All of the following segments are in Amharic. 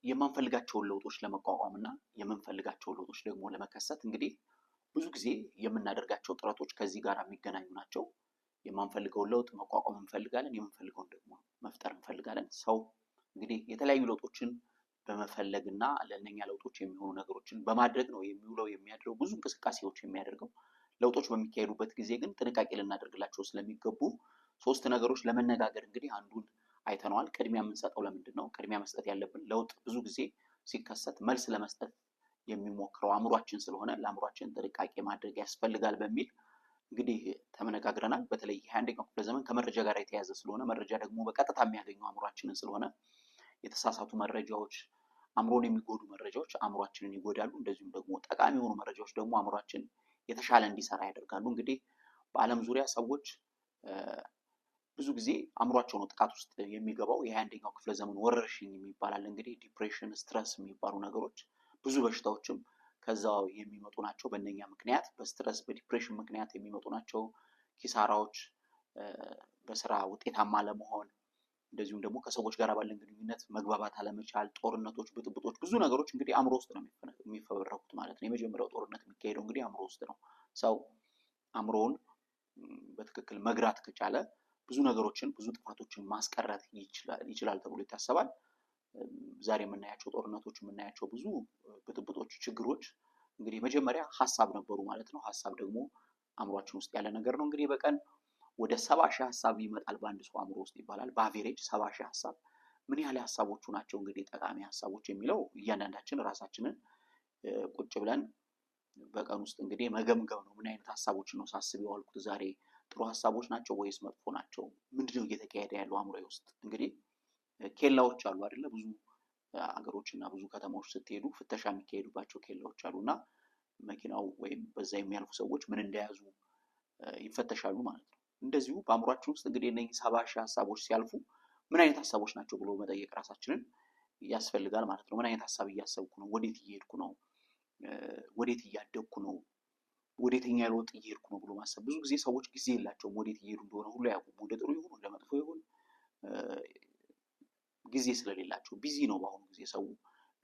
የማንፈልጋቸውን ለውጦች ለመቋቋምና የምንፈልጋቸውን ለውጦች ደግሞ ለመከሰት እንግዲህ ብዙ ጊዜ የምናደርጋቸው ጥረቶች ከዚህ ጋር የሚገናኙ ናቸው። የማንፈልገውን ለውጥ መቋቋም እንፈልጋለን፣ የምንፈልገውን ደግሞ መፍጠር እንፈልጋለን። ሰው እንግዲህ የተለያዩ ለውጦችን በመፈለግና ለእነኛ ለውጦች የሚሆኑ ነገሮችን በማድረግ ነው የሚውለው የሚያድረው ብዙ እንቅስቃሴዎች የሚያደርገው። ለውጦች በሚካሄዱበት ጊዜ ግን ጥንቃቄ ልናደርግላቸው ስለሚገቡ ሶስት ነገሮች ለመነጋገር እንግዲህ አንዱን አይተነዋል። ቅድሚያ የምንሰጠው ለምንድን ነው? ቅድሚያ መስጠት ያለብን ለውጥ ብዙ ጊዜ ሲከሰት መልስ ለመስጠት የሚሞክረው አእምሯችን ስለሆነ ለአእምሯችን ጥንቃቄ ማድረግ ያስፈልጋል በሚል እንግዲህ ተመነጋግረናል። በተለይ የ21ኛው ክፍለ ዘመን ከመረጃ ጋር የተያያዘ ስለሆነ መረጃ ደግሞ በቀጥታ የሚያገኙ አእምሯችንን ስለሆነ የተሳሳቱ መረጃዎች፣ አእምሮን የሚጎዱ መረጃዎች አእምሯችንን ይጎዳሉ። እንደዚሁም ደግሞ ጠቃሚ የሆኑ መረጃዎች ደግሞ አእምሯችን የተሻለ እንዲሰራ ያደርጋሉ። እንግዲህ በዓለም ዙሪያ ሰዎች ብዙ ጊዜ አእምሯቸው ነው ጥቃት ውስጥ የሚገባው። የ21ኛው ክፍለ ዘመን ወረርሽኝ የሚባላል እንግዲህ ዲፕሬሽን፣ ስትረስ የሚባሉ ነገሮች ብዙ በሽታዎችም ከዛው የሚመጡ ናቸው። በእነኛ ምክንያት በስትረስ በዲፕሬሽን ምክንያት የሚመጡ ናቸው። ኪሳራዎች፣ በስራ ውጤታማ ለመሆን እንደዚሁም ደግሞ ከሰዎች ጋር ባለን ግንኙነት መግባባት አለመቻል፣ ጦርነቶች፣ ብጥብጦች፣ ብዙ ነገሮች እንግዲህ አእምሮ ውስጥ ነው የሚፈበረኩት ማለት ነው። የመጀመሪያው ጦርነት የሚካሄደው እንግዲህ አእምሮ ውስጥ ነው። ሰው አእምሮውን በትክክል መግራት ከቻለ ብዙ ነገሮችን ብዙ ጥፋቶችን ማስቀረት ይችላል ተብሎ ይታሰባል። ዛሬ የምናያቸው ጦርነቶች የምናያቸው ብዙ ብጥብጦች፣ ችግሮች እንግዲህ መጀመሪያ ሀሳብ ነበሩ ማለት ነው። ሀሳብ ደግሞ አእምሯችን ውስጥ ያለ ነገር ነው። እንግዲህ በቀን ወደ 70,000 ሀሳብ ይመጣል በአንድ ሰው አእምሮ ውስጥ ይባላል። በአቬሬጅ 70,000 ሀሳብ። ምን ያህል ሀሳቦቹ ናቸው እንግዲህ ጠቃሚ ሀሳቦች የሚለው እያንዳንዳችን ራሳችንን ቁጭ ብለን በቀን ውስጥ እንግዲህ መገምገም ነው። ምን አይነት ሀሳቦችን ነው ሳስብ የዋልኩት ዛሬ? ጥሩ ሀሳቦች ናቸው ወይስ መጥፎ ናቸው? ምንድነው እየተካሄደ ያለው አእምሮዬ ውስጥ? እንግዲህ ኬላዎች አሉ አይደለ? ብዙ አገሮች እና ብዙ ከተማዎች ስትሄዱ ፍተሻ የሚካሄዱባቸው ኬላዎች አሉ እና መኪናው ወይም በዛ የሚያልፉ ሰዎች ምን እንደያዙ ይፈተሻሉ ማለት ነው። እንደዚሁ በአእምሯችን ውስጥ እንግዲህ እነዚህ 70,000 ሀሳቦች ሲያልፉ ምን አይነት ሀሳቦች ናቸው ብሎ መጠየቅ ራሳችንን ያስፈልጋል ማለት ነው። ምን አይነት ሀሳብ እያሰብኩ ነው? ወዴት እየሄድኩ ነው? ወዴት እያደግኩ ነው? ወዴትኛ ለውጥ እየሄድኩ ነው ብሎ ማሰብ። ብዙ ጊዜ ሰዎች ጊዜ የላቸውም ወዴት እየሄዱ እንደሆነ ሁሉ አያውቁም። ወደ ጥሩ ይሁን ወደ መጥፎ ይሁን ጊዜ ስለሌላቸው ቢዚ ነው በአሁኑ ጊዜ ሰው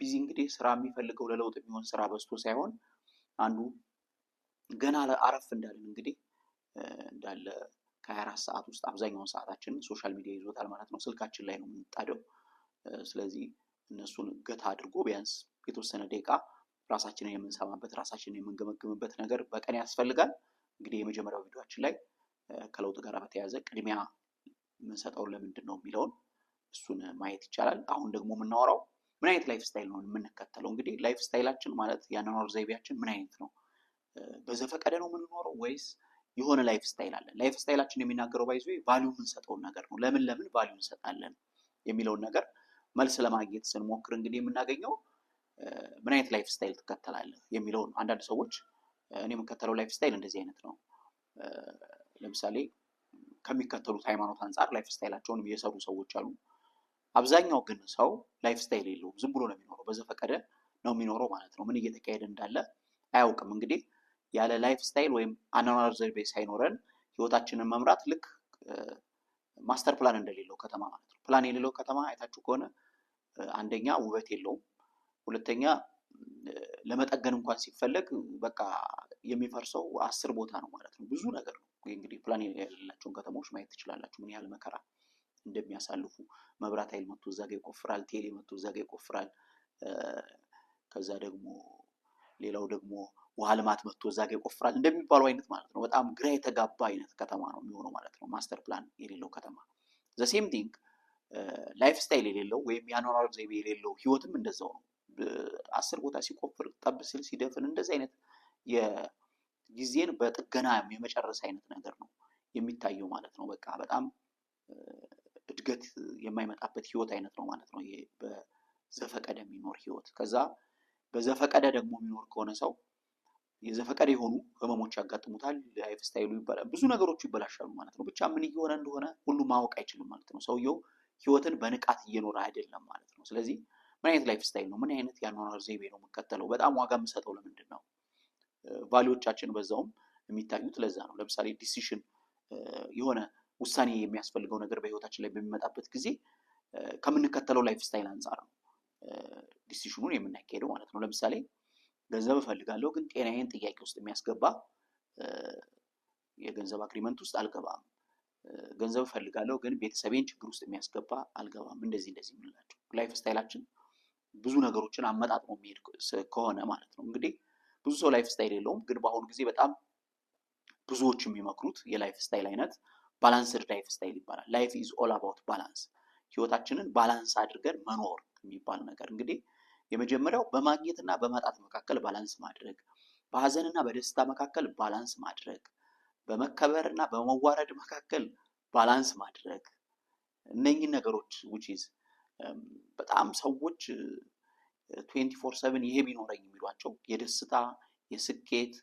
ቢዚ። እንግዲህ ስራ የሚፈልገው ለለውጥ የሚሆን ስራ በዝቶ ሳይሆን አንዱ ገና አረፍ እንዳለን እንግዲህ እንዳለ ከ24 ሰዓት ውስጥ አብዛኛውን ሰዓታችንን ሶሻል ሚዲያ ይዞታል ማለት ነው። ስልካችን ላይ ነው የምንጣደው። ስለዚህ እነሱን ገታ አድርጎ ቢያንስ የተወሰነ ደቂቃ ራሳችንን የምንሰማበት ራሳችንን የምንገመግምበት ነገር በቀን ያስፈልጋል። እንግዲህ የመጀመሪያው ቪዲዮአችን ላይ ከለውጥ ጋር በተያያዘ ቅድሚያ የምንሰጠው ለምንድን ነው የሚለውን እሱን ማየት ይቻላል። አሁን ደግሞ የምናወራው ምን አይነት ላይፍ ስታይል ነው የምንከተለው? እንግዲህ ላይፍ ስታይላችን ማለት የአኗኗር ዘይቤያችን ምን አይነት ነው? በዘፈቀደ ነው የምንኖረው ወይስ የሆነ ላይፍ ስታይል አለ? ላይፍ ስታይላችን የሚናገረው ባይዞ ቫልዩ የምንሰጠውን ነገር ነው። ለምን ቫልዩ እንሰጣለን የሚለውን ነገር መልስ ለማግኘት ስንሞክር እንግዲህ የምናገኘው ምን አይነት ላይፍ ስታይል ትከተላለህ የሚለውን። አንዳንድ ሰዎች እኔ የምከተለው ላይፍ ስታይል እንደዚህ አይነት ነው፣ ለምሳሌ ከሚከተሉት ሃይማኖት አንጻር ላይፍ ስታይላቸውን የሰሩ ሰዎች አሉ። አብዛኛው ግን ሰው ላይፍ ስታይል የለውም፣ ዝም ብሎ ነው የሚኖረው፣ በዘፈቀደ ነው የሚኖረው ማለት ነው። ምን እየተካሄደ እንዳለ አያውቅም። እንግዲህ ያለ ላይፍ ስታይል ወይም አኗኗር ዘይቤ ሳይኖረን ህይወታችንን መምራት ልክ ማስተር ፕላን እንደሌለው ከተማ ማለት ነው። ፕላን የሌለው ከተማ አይታችሁ ከሆነ አንደኛ ውበት የለውም፣ ሁለተኛ ለመጠገን እንኳን ሲፈለግ በቃ የሚፈርሰው 10 ቦታ ነው ማለት ነው። ብዙ ነገር ነው። እንግዲህ ፕላን የሌላቸውን ከተሞች ማየት ትችላላችሁ ምን ያህል መከራ እንደሚያሳልፉ። መብራት ኃይል መጥቶ እዛ ጋር ይቆፍራል፣ ቴሌ መጥቶ እዛ ጋር ይቆፍራል። ከዛ ደግሞ ሌላው ደግሞ ውሃ ልማት መጥቶ እዛ ጋር ይቆፍራል እንደሚባለው አይነት ማለት ነው። በጣም ግራ የተጋባ አይነት ከተማ ነው የሚሆነው ማለት ነው፣ ማስተር ፕላን የሌለው ከተማ። ዘ ሴም ቲንግ ላይፍ ስታይል የሌለው ወይም የአኗኗር ዘይቤ የሌለው ህይወትም እንደዛው ነው። 10 ቦታ ሲቆፍር ጠብ ሲል ሲደፍን እንደዚህ አይነት የጊዜን በጥገና የመጨረስ አይነት ነገር ነው የሚታየው ማለት ነው። በቃ በጣም እድገት የማይመጣበት ህይወት አይነት ነው ማለት ነው ይሄ በዘፈቀደ የሚኖር ህይወት። ከዛ በዘፈቀደ ደግሞ የሚኖር ከሆነ ሰው የዘፈቀደ የሆኑ ህመሞች ያጋጥሙታል፣ ላይፍ ስታይሉ ይባላል፣ ብዙ ነገሮች ይበላሻሉ ማለት ነው። ብቻ ምን እየሆነ እንደሆነ ሁሉ ማወቅ አይችልም ማለት ነው። ሰውየው ህይወትን በንቃት እየኖረ አይደለም ማለት ነው። ስለዚህ ምን አይነት ላይፍ ስታይል ነው? ምን አይነት የአኗኗር ዘይቤ ነው የምከተለው? በጣም ዋጋ የምሰጠው ለምንድን ነው? ቫልዩዎቻችን በዛውም የሚታዩት ለዛ ነው። ለምሳሌ ዲሲሽን የሆነ ውሳኔ የሚያስፈልገው ነገር በህይወታችን ላይ በሚመጣበት ጊዜ ከምንከተለው ላይፍ ስታይል አንጻር ነው። ዲሲሽኑን የምናካሄደው ማለት ነው። ለምሳሌ ገንዘብ እፈልጋለሁ ግን ጤናዬን ጥያቄ ውስጥ የሚያስገባ የገንዘብ አግሪመንት ውስጥ አልገባም። ገንዘብ እፈልጋለሁ ግን ቤተሰቤን ችግር ውስጥ የሚያስገባ አልገባም። እንደዚህ የምንላቸው ላይፍ ስታይላችን ብዙ ነገሮችን አመጣጥሞ የሚሄድ ከሆነ ማለት ነው። እንግዲህ ብዙ ሰው ላይፍ ስታይል የለውም፣ ግን በአሁኑ ጊዜ በጣም ብዙዎች የሚመክሩት የላይፍ ስታይል አይነት ባላንስድ ላይፍ ስታይል ይባላል። ላይፍ ኢዝ ኦል አባውት ባላንስ፣ ህይወታችንን ባላንስ አድርገን መኖር የሚባል ነገር። እንግዲህ የመጀመሪያው በማግኘትና በማጣት መካከል ባላንስ ማድረግ፣ በሀዘንና በደስታ መካከል ባላንስ ማድረግ፣ በመከበርና በመዋረድ መካከል ባላንስ ማድረግ። እነኚህ ነገሮች which is በጣም ሰዎች 24/7 ይሄ ቢኖረኝ የሚሏቸው የደስታ የስኬት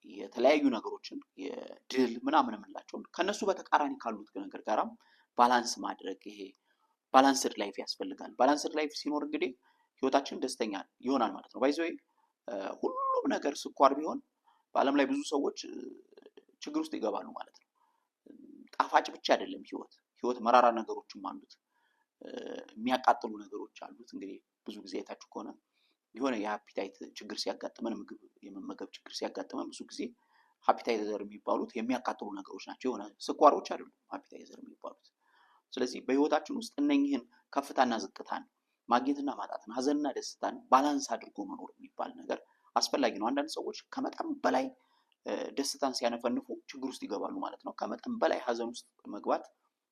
የተለያዩ ነገሮችን የድል ምናምን የምንላቸው ከነሱ በተቃራኒ ካሉት ነገር ጋራም ባላንስ ማድረግ፣ ይሄ ባላንስድ ላይፍ ያስፈልጋል። ባላንስድ ላይፍ ሲኖር እንግዲህ ህይወታችን ደስተኛ ይሆናል ማለት ነው። ባይዘው ሁሉም ነገር ስኳር ቢሆን በዓለም ላይ ብዙ ሰዎች ችግር ውስጥ ይገባሉ ማለት ነው። ጣፋጭ ብቻ አይደለም ህይወት መራራ ነገሮችም አሉት፣ የሚያቃጥሉ ነገሮች አሉት። እንግዲህ ብዙ ጊዜ አይታችሁ ከሆነ የሆነ የሃፒታይት ችግር ሲያጋጥመን፣ ምግብ የመመገብ ችግር ሲያጋጥመን ብዙ ጊዜ ሃፒታይዘር የሚባሉት የሚያቃጥሉ ነገሮች ናቸው፣ የሆነ ስኳሮች አይደሉም ሃፒታይዘር የሚባሉት። ስለዚህ በህይወታችን ውስጥ እነኚህን ከፍታና ዝቅታን፣ ማግኘትና ማጣትን፣ ሀዘንና ደስታን ባላንስ አድርጎ መኖር የሚባል ነገር አስፈላጊ ነው። አንዳንድ ሰዎች ከመጠን በላይ ደስታን ሲያነፈንፉ ችግር ውስጥ ይገባሉ ማለት ነው። ከመጠን በላይ ሀዘን ውስጥ መግባት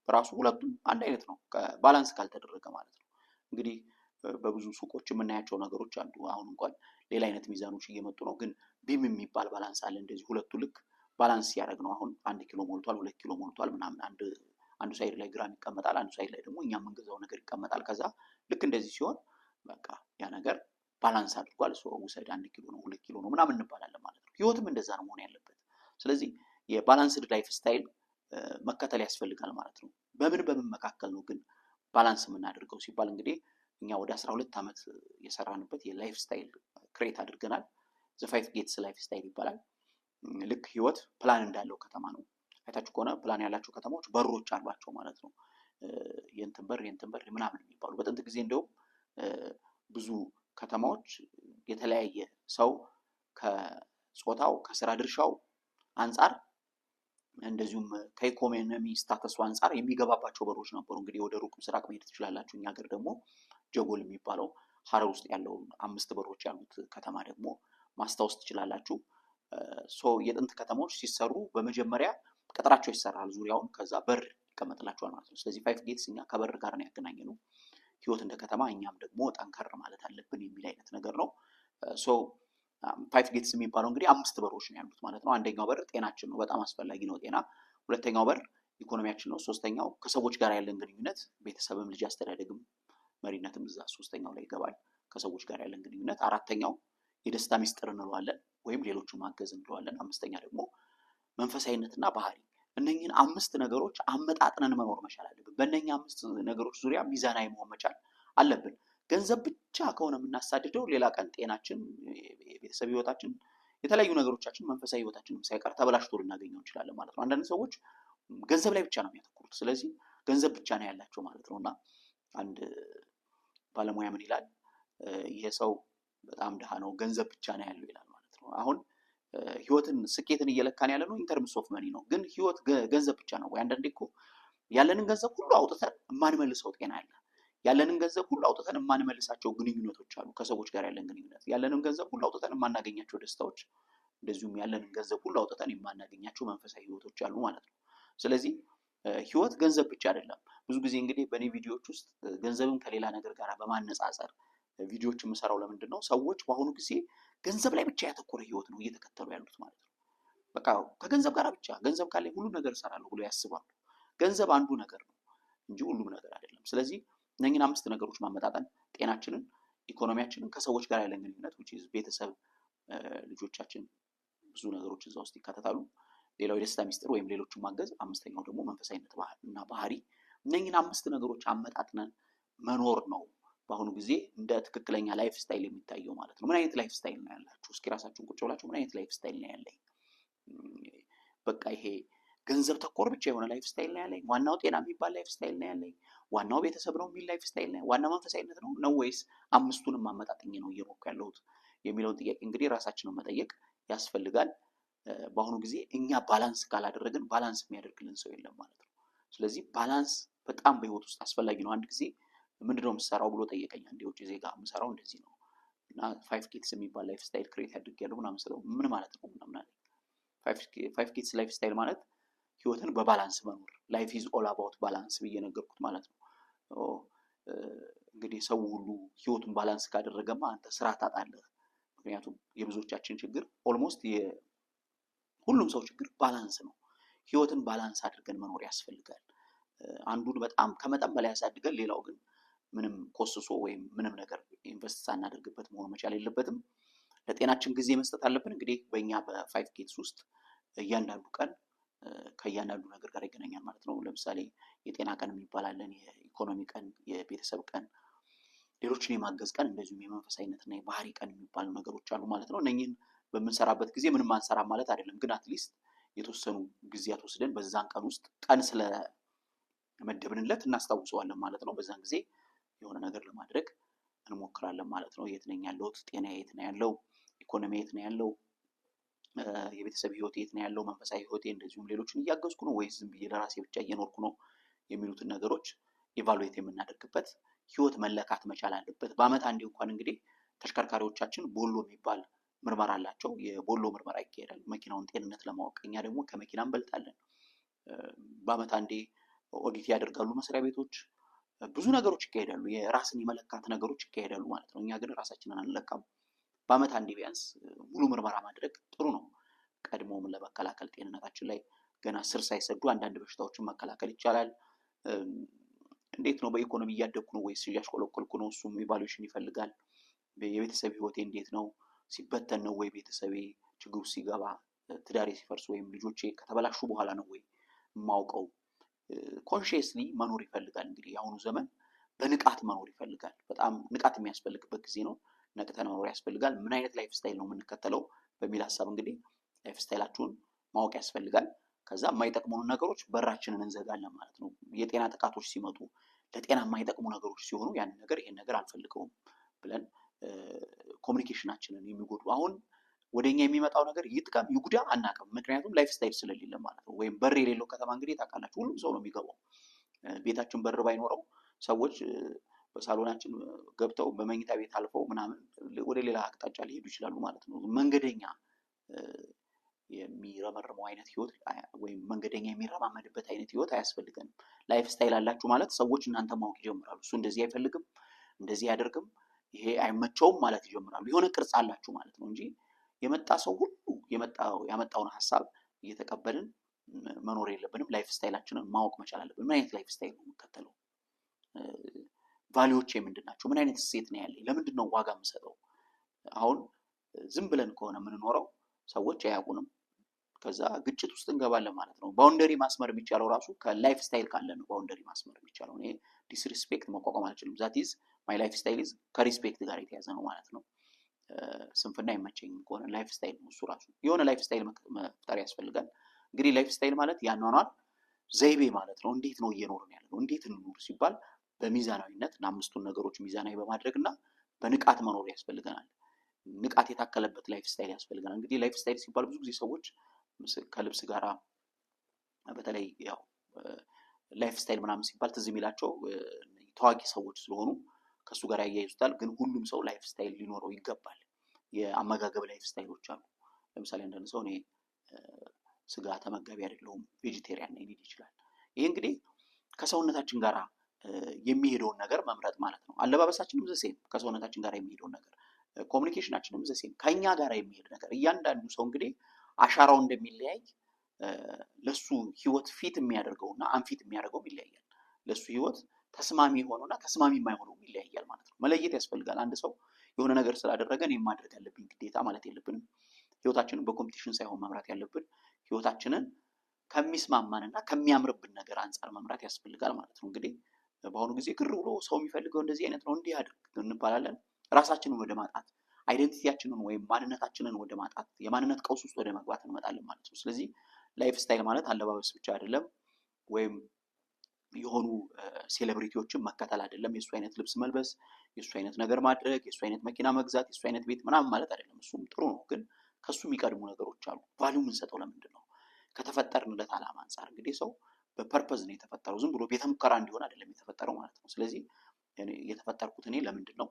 ራሱ ሁለቱም አንድ አይነት ነው፣ ባላንስ ካልተደረገ ማለት ነው። እንግዲህ በብዙ ሱቆች የምናያቸው ነገሮች አሉ። አሁን እንኳን ሌላ አይነት ሚዛኖች እየመጡ ነው፣ ግን ቢም የሚባል ባላንስ አለ። እንደዚህ ሁለቱ ልክ ባላንስ ሲያደርግ ነው። አሁን 1 ኪሎ ሞልቷል፣ 2 ኪሎ ሞልቷል ምናምን፣ አንዱ ሳይድ ላይ ግራም ይቀመጣል፣ አንዱ ሳይድ ላይ ደግሞ እኛ የምንገዛው ነገር ይቀመጣል። ከዛ ልክ እንደዚህ ሲሆን በቃ ያ ነገር ባላንስ አድርጓል፣ ሰው ውሰድ 1 ኪሎ ነው 2 ኪሎ ነው ምናምን እንባላለን ማለት ነው። ህይወትም እንደዛ ነው መሆን ያለበት። ስለዚህ የባላንስድ ላይፍ ስታይል መከተል ያስፈልጋል ማለት ነው። በምን መካከል ነው ግን ባላንስ የምናደርገው ሲባል እንግዲህ እኛ ወደ 12 ዓመት የሰራንበት የላይፍ ስታይል ክሬት አድርገናል። ዘ 5 ጌትስ ላይፍ ስታይል ይባላል። ልክ ህይወት ፕላን እንዳለው ከተማ ነው። አይታችሁ ከሆነ ፕላን ያላቸው ከተማዎች በሮች አሏቸው ማለት ነው። የእንትን በር ምናምን የሚባሉ በጥንት ጊዜ እንደውም ብዙ ከተማዎች የተለያየ ሰው ከጾታው ከስራ ድርሻው አንጻር እንደዚሁም ከኢኮኖሚ ስታተሱ አንጻር የሚገባባቸው በሮች ነበሩ። እንግዲህ ወደ ሩቅ ምስራቅ መሄድ ትችላላችሁ። እኛ ሀገር ደግሞ ጀጎል የሚባለው ሀረር ውስጥ ያለው 5 በሮች ያሉት ከተማ ደግሞ ማስታወስ ትችላላችሁ። የጥንት ከተሞች ሲሰሩ በመጀመሪያ ቅጥራቸው ይሰራል ዙሪያውን፣ ከዛ በር ይቀመጥላቸዋል ማለት ነው። ስለዚህ 5 ጌትስ እኛ ከበር ጋር ነው ያገናኘነው። ህይወት እንደ ከተማ እኛም ደግሞ ጠንከር ማለት አለብን የሚል አይነት ነገር ነው። 5 ጌትስ የሚባለው እንግዲህ 5 በሮች ነው ያሉት ማለት ነው። አንደኛው በር ጤናችን ነው፣ በጣም አስፈላጊ ነው ጤና። ሁለተኛው በር ኢኮኖሚያችን ነው። ሶስተኛው ከሰዎች ጋር ያለን ግንኙነት፣ ቤተሰብም ልጅ አስተዳደግም መሪነትም እዛ ሶስተኛው ላይ ይገባል፣ ከሰዎች ጋር ያለን ግንኙነት። አራተኛው የደስታ ሚስጥር እንለዋለን ወይም ሌሎችን ማገዝ እንለዋለን። አምስተኛ ደግሞ መንፈሳዊነትና ባህሪ። እነኚህን 5 ነገሮች አመጣጥነን መኖር መቻል አለብን። በእነኚህ 5 ነገሮች ዙሪያ ሚዛናዊ መሆን መቻል አለብን። ገንዘብ ብቻ ከሆነ የምናሳድደው ሌላ ቀን ጤናችን፣ የቤተሰብ ህይወታችን፣ የተለያዩ ነገሮቻችን፣ መንፈሳዊ ህይወታችንም ሳይቀር ተበላሽቶ ልናገኘው እንችላለን ማለት ነው። አንዳንድ ሰዎች ገንዘብ ላይ ብቻ ነው የሚያተኩሩት፣ ስለዚህ ገንዘብ ብቻ ነው ያላቸው ማለት ነው። እና አንድ ባለሙያ ምን ይላል? ይሄ ሰው በጣም ድሃ ነው፣ ገንዘብ ብቻ ነው ያለው ይላል ማለት ነው። አሁን ህይወትን ስኬትን እየለካን ያለ ነው ኢንተርምስ ኦፍ መኒ ነው፣ ግን ህይወት ገንዘብ ብቻ ነው ወይ? አንዳንዴ እኮ ያለንን ገንዘብ ሁሉ አውጥተን የማንመልሰው ጤና አለ። ያለንን ገንዘብ ሁሉ አውጥተን የማንመልሳቸው ግንኙነቶች አሉ፣ ከሰዎች ጋር ያለን ግንኙነት። ያለንን ገንዘብ ሁሉ አውጥተን የማናገኛቸው ደስታዎች፣ እንደዚሁም ያለንን ገንዘብ ሁሉ አውጥተን የማናገኛቸው መንፈሳዊ ህይወቶች አሉ ማለት ነው። ስለዚህ ህይወት ገንዘብ ብቻ አይደለም። ብዙ ጊዜ እንግዲህ በእኔ ቪዲዮዎች ውስጥ ገንዘብን ከሌላ ነገር ጋር በማነጻጸር ቪዲዮዎች የምሰራው ለምንድን ነው? ሰዎች በአሁኑ ጊዜ ገንዘብ ላይ ብቻ ያተኮረ ህይወት ነው እየተከተሉ ያሉት ማለት ነው። በቃ ከገንዘብ ጋር ብቻ፣ ገንዘብ ካለ ሁሉ ነገር እሰራለሁ ብሎ ያስባሉ። ገንዘብ አንዱ ነገር ነው እንጂ ሁሉም ነገር አይደለም። ስለዚህ እነኝህን 5 ነገሮች ማመጣጠን፣ ጤናችንን፣ ኢኮኖሚያችንን፣ ከሰዎች ጋር ያለን ግንኙነት which is ቤተሰብ፣ ልጆቻችን፣ ብዙ ነገሮች እዛ ውስጥ ይካተታሉ። ሌላው የደስታ ሚስጥር ወይም ሌሎችን ማገዝ፣ አምስተኛው ደግሞ መንፈሳዊነት እና ባህሪ። እነኝህን 5 ነገሮች አመጣጥነን መኖር ነው በአሁኑ ጊዜ እንደ ትክክለኛ ላይፍ ስታይል የሚታየው ማለት ነው። ምን አይነት ላይፍ ስታይል ነው ያላችሁ? እስኪ ራሳችሁን ቁጭ ብላችሁ ምን አይነት ላይፍ ስታይል ነው ያለኝ? በቃ ይሄ ገንዘብ ተኮር ብቻ የሆነ ላይፍ ስታይል ነው ያለኝ? ዋናው ጤና የሚባል ላይፍ ስታይል ነው ያለኝ? ዋናው ቤተሰብ ነው የሚል ላይፍ ስታይል ነው? ዋናው መንፈሳዊነት ነው ወይስ አምስቱንም ማመጣጠኝ ነው እየኖርኩ ያለሁት የሚለውን ጥያቄ እንግዲህ ራሳችንን መጠየቅ ያስፈልጋል። በአሁኑ ጊዜ እኛ ባላንስ ካላደረግን ባላንስ የሚያደርግልን ሰው የለም ማለት ነው። ስለዚህ ባላንስ በጣም በህይወት ውስጥ አስፈላጊ ነው። አንድ ጊዜ ምንድነው የምሰራው ብሎ ጠየቀኝ አንድ የውጭ ዜጋ። የምሰራው እንደዚህ ነው እና 5 ኪድስ የሚባል ላይፍ ስታይል ክሬት አድርጌያለሁ ምናምን ስለው ምን ማለት ነው ምናምን አለኝ። 5 ኪድስ ላይፍ ስታይል ማለት ህይወትን በባላንስ መኖር፣ ላይፍ ኢዝ ኦል አባውት ባላንስ ብዬ ነገርኩት ማለት ነው። እንግዲህ ሰው ሁሉ ህይወቱን ባላንስ ካደረገማ አንተ ስራ ታጣለህ። ምክንያቱም የብዙዎቻችን ችግር ኦልሞስት ሁሉም ሰው ችግር ባላንስ ነው። ህይወትን ባላንስ አድርገን መኖር ያስፈልጋል። አንዱን በጣም ከመጠን በላይ ያሳድገን ሌላው ግን ምንም ኮስሶ ወይም ምንም ነገር ኢንቨስት ሳናደርግበት መሆን መቻል የለበትም። ለጤናችን ጊዜ መስጠት አለብን። እንግዲህ በእኛ በ5 ኪድስ ውስጥ እያንዳንዱ ቀን ከእያንዳንዱ ነገር ጋር ይገናኛል ማለት ነው። ለምሳሌ የጤና ቀን የሚባል አለን፣ የኢኮኖሚ ቀን፣ የቤተሰብ ቀን፣ ሌሎችን የማገዝ ቀን፣ እንደዚሁም የመንፈሳዊነትና የባህሪ ቀን የሚባሉ ነገሮች አሉ ማለት ነው። እነኚህን በምንሰራበት ጊዜ ምንም አንሰራ ማለት አይደለም፣ ግን አትሊስት የተወሰኑ ጊዜያት ወስደን በዛን ቀን ውስጥ ቀን ስለመደብንለት እናስታውሰዋለን ማለት ነው። በዛን ጊዜ የሆነ ነገር ለማድረግ እንሞክራለን ማለት ነው። የት ነኝ ያለሁት? ጤና የት ነው ያለው? ኢኮኖሚ የት ነው ያለው? የቤተሰብ ህይወት የት ነው ያለው? መንፈሳዊ ህይወቴ እንደዚሁም ሌሎችን እያገዝኩ ነው ወይስ ዝም ብዬ ለራሴ ብቻ እየኖርኩ ነው የሚሉትን ነገሮች ኢቫሉዌት የምናደርግበት ህይወት መለካት መቻል አለበት። በአመት አንዴ እንኳን እንግዲህ ተሽከርካሪዎቻችን ቦሎ የሚባል ምርመራ አላቸው። የቦሎ ምርመራ ይካሄዳል መኪናውን ጤንነት ለማወቅ። እኛ ደግሞ ከመኪና እንበልጣለን። በአመት አንዴ ኦዲት ያደርጋሉ መስሪያ ቤቶች። ብዙ ነገሮች ይካሄዳሉ፣ የራስን የመለካት ነገሮች ይካሄዳሉ ማለት ነው። እኛ ግን ራሳችንን አንለካም። በአመት አንዴ ቢያንስ ሙሉ ምርመራ ማድረግ ጥሩ ነው። ቀድሞም ለመከላከል ጤንነታችን ላይ ገና ስር ሳይሰዱ አንዳንድ በሽታዎችን መከላከል ይቻላል። እንዴት ነው? በኢኮኖሚ እያደግኩ ነው ወይስ እያሽቆለቆልኩ ነው? እሱም ኢቫሉዌሽን ይፈልጋል። የቤተሰብ ህይወቴ እንዴት ነው? ሲበተን ነው ወይ ቤተሰቤ ችግሩ ሲገባ፣ ትዳሬ ሲፈርስ ወይም ልጆቼ ከተበላሹ በኋላ ነው ወይ የማውቀው? ኮንሺየስሊ መኖር ይፈልጋል። እንግዲህ የአሁኑ ዘመን በንቃት መኖር ይፈልጋል። በጣም ንቃት የሚያስፈልግበት ጊዜ ነው። ነቅተን መኖር ያስፈልጋል። ምን አይነት ላይፍ ስታይል ነው የምንከተለው በሚል ሀሳብ እንግዲህ ላይፍ ስታይላችሁን ማወቅ ያስፈልጋል። ከዛ የማይጠቅሙን ነገሮች በራችንን እንዘጋለን ማለት ነው። የጤና ጥቃቶች ሲመጡ ለጤና የማይጠቅሙ ነገሮች ሲሆኑ ያንን ነገር ይሄን ነገር አልፈልገውም ብለን ኮሚኒኬሽናችንን የሚጎዱ አሁን ወደኛ የሚመጣው ነገር ይጥቀም ይጉዳ አናውቅም። ምክንያቱም ላይፍ ስታይል ስለሌለ ማለት ነው። ወይም በር የሌለው ከተማ እንግዲህ ታውቃላችሁ፣ ሁሉም ሰው ነው የሚገባው። ቤታችን በር ባይኖረው ሰዎች በሳሎናችን ገብተው በመኝታ ቤት አልፈው ምናምን ወደ ሌላ አቅጣጫ ሊሄዱ ይችላሉ ማለት ነው። መንገደኛ የሚረመርመው አይነት ህይወት ወይም መንገደኛ የሚረማመድበት አይነት ህይወት አያስፈልገንም። ላይፍ ስታይል አላችሁ ማለት ሰዎች እናንተ ማወቅ ይጀምራሉ። እሱ እንደዚህ አይፈልግም፣ እንደዚህ አያደርግም፣ ይሄ አይመቸውም ማለት ይጀምራሉ። የሆነ ቅርጽ አላችሁ ማለት ነው እንጂ የመጣ ሰው ሁሉ ያመጣውን ሀሳብ እየተቀበልን መኖር የለብንም። ላይፍ ስታይላችንን ማወቅ መቻል አለብን። ምን አይነት ላይፍ ስታይል ነው የምከተለው? ቫሊዎቼ ምንድን ናቸው? ምን አይነት እሴት ነው ያለኝ? ለምንድን ነው ዋጋ የምሰጠው? አሁን ዝም ብለን ከሆነ የምንኖረው ሰዎች አያውቁንም። ከዛ ግጭት ውስጥ እንገባለን ማለት ነው። ባውንደሪ ማስመር የሚቻለው ራሱ ከላይፍ ስታይል ካለ ነው። ባውንደሪ ማስመር የሚቻለው እኔ ዲስሪስፔክት መቋቋም አልችልም። ዛት ኢዝ ማይ ላይፍ ስታይል ኢዝ ከሪስፔክት ጋር የተያዘ ነው ማለት ነው። ስንፍና አይመቸኝም ከሆነ ላይፍ ስታይል ነው እሱ ራሱ። የሆነ ላይፍ ስታይል መፍጠር ያስፈልጋል። እንግዲህ ላይፍ ስታይል ማለት ያኗኗር ዘይቤ ማለት ነው። እንዴት ነው እየኖርን ያለው? እንዴት እንኑር ሲባል በሚዛናዊነት እና አምስቱን ነገሮች ሚዛናዊ በማድረግ እና በንቃት መኖር ያስፈልገናል። ንቃት የታከለበት ላይፍ ስታይል ያስፈልገናል። እንግዲህ ላይፍ ስታይል ሲባል ብዙ ጊዜ ሰዎች ከልብስ ጋራ በተለይ ያው ላይፍ ስታይል ምናምን ሲባል ትዝ የሚላቸው ታዋቂ ሰዎች ስለሆኑ ከሱ ጋር ያያይዙታል። ግን ሁሉም ሰው ላይፍ ስታይል ሊኖረው ይገባል። የአመጋገብ ላይፍ ስታይሎች አሉ። ለምሳሌ አንዳንድ ሰው እኔ ስጋ ተመጋቢ አይደለሁም ቬጂቴሪያን ነኝ ሊል ይችላል። ይሄ እንግዲህ ከሰውነታችን ጋር የሚሄደውን ነገር መምረጥ ማለት ነው። አለባበሳችንም ዘሴም ከሰውነታችን ጋር የሚሄደውን ነገር፣ ኮሚኒኬሽናችንም ዘሴም ከኛ ጋር የሚሄድ ነገር። እያንዳንዱ ሰው እንግዲህ አሻራው እንደሚለያይ ለሱ ህይወት ፊት የሚያደርገውና አንፊት የሚያደርገው ይለያያል። ለሱ ህይወት ተስማሚ የሆነውና ተስማሚ የማይሆነው ይለያያል ማለት ነው። መለየት ያስፈልጋል። አንድ ሰው የሆነ ነገር ስላደረገ እኔ ማድረግ ያለብኝ ግዴታ ማለት የለብንም። ህይወታችንን በኮምፒቲሽን ሳይሆን መምራት ያለብን ህይወታችንን ከሚስማማንና ከሚያምርብን ነገር አንጻር መምራት ያስፈልጋል ማለት ነው። እንግዲህ በአሁኑ ጊዜ ግር ብሎ ሰው የሚፈልገው እንደዚህ አይነት ነው እንዲህ አድርግ እንባላለን። ራሳችንን ወደ ማጣት፣ አይደንቲቲያችንን ወይም ማንነታችንን ወደ ማጣት፣ የማንነት ቀውስ ውስጥ ወደ መግባት እንመጣለን ማለት ነው። ስለዚህ ላይፍ ስታይል ማለት አለባበስ ብቻ አይደለም፣ ወይም የሆኑ ሴሌብሪቲዎችን መከተል አይደለም። የእሱ አይነት ልብስ መልበስ፣ የእሱ አይነት ነገር ማድረግ፣ የእሱ አይነት መኪና መግዛት፣ የእሱ አይነት ቤት ምናምን ማለት አይደለም። እሱም ጥሩ ነው፣ ግን ከሱ የሚቀድሙ ነገሮች አሉ። ቫሊዩ የምንሰጠው ለምንድን ነው? ከተፈጠርንለት ዓላማ አንጻር እንግዲህ ሰው በፐርፐዝ ነው የተፈጠረው። ዝም ብሎ ቤተ ሙከራ እንዲሆን አይደለም የተፈጠረው ማለት ነው። ስለዚህ የተፈጠርኩት እኔ ለምንድን ነው?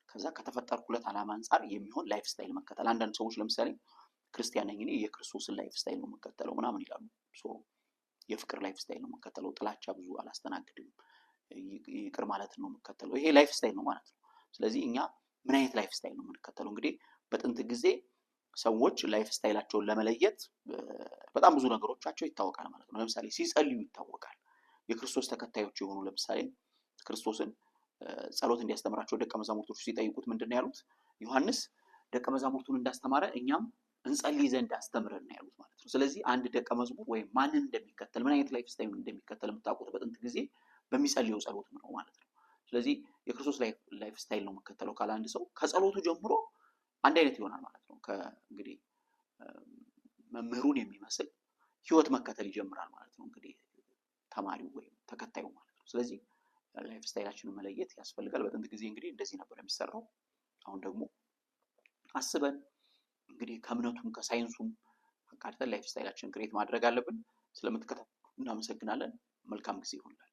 ከዛ ከተፈጠርኩለት ዓላማ አንጻር የሚሆን ላይፍ ስታይል መከተል። አንዳንድ ሰዎች ለምሳሌ ክርስቲያን ነኝ እኔ የክርስቶስን ላይፍ ስታይል ነው የምከተለው ምናምን ይላሉ። የፍቅር ላይፍ ስታይል ነው የምከተለው፣ ጥላቻ ብዙ አላስተናግድም፣ ይቅር ማለት ነው የምከተለው። ይሄ ላይፍ ስታይል ነው ማለት ነው። ስለዚህ እኛ ምን አይነት ላይፍ ስታይል ነው የምንከተለው? እንግዲህ በጥንት ጊዜ ሰዎች ላይፍ ስታይላቸውን ለመለየት በጣም ብዙ ነገሮቻቸው ይታወቃል ማለት ነው። ለምሳሌ ሲጸልዩ ይታወቃል። የክርስቶስ ተከታዮች የሆኑ ለምሳሌ ክርስቶስን ጸሎት እንዲያስተምራቸው ደቀ መዛሙርቶቹ ሲጠይቁት ምንድን ነው ያሉት? ዮሐንስ ደቀ መዛሙርቱን እንዳስተማረ እኛም እንጸልይ ዘንድ አስተምረን ነው ያሉት ማለት ነው። ስለዚህ አንድ ደቀ መዝሙር ወይም ማንን እንደሚከተል ምን አይነት ላይፍ ስታይል እንደሚከተል የምታውቁት በጥንት ጊዜ በሚጸልየው ጸሎት ነው ማለት ነው። ስለዚህ የክርስቶስ ላይፍ ስታይል ነው የምከተለው ካለ አንድ ሰው ከጸሎቱ ጀምሮ አንድ አይነት ይሆናል ማለት ነው። እንግዲህ መምህሩን የሚመስል ህይወት መከተል ይጀምራል ማለት ነው። እንግዲህ ተማሪው ወይም ተከታዩ ማለት ነው። ስለዚህ ላይፍ ስታይላችንን መለየት ያስፈልጋል። በጥንት ጊዜ እንግዲህ እንደዚህ ነበር የሚሰራው። አሁን ደግሞ አስበን እንግዲህ ከእምነቱም ከሳይንሱም አካተን ላይፍ ስታይላችንን ክሬት ማድረግ አለብን። ስለምትከታተሉ እናመሰግናለን። መልካም ጊዜ ይሁንላችሁ።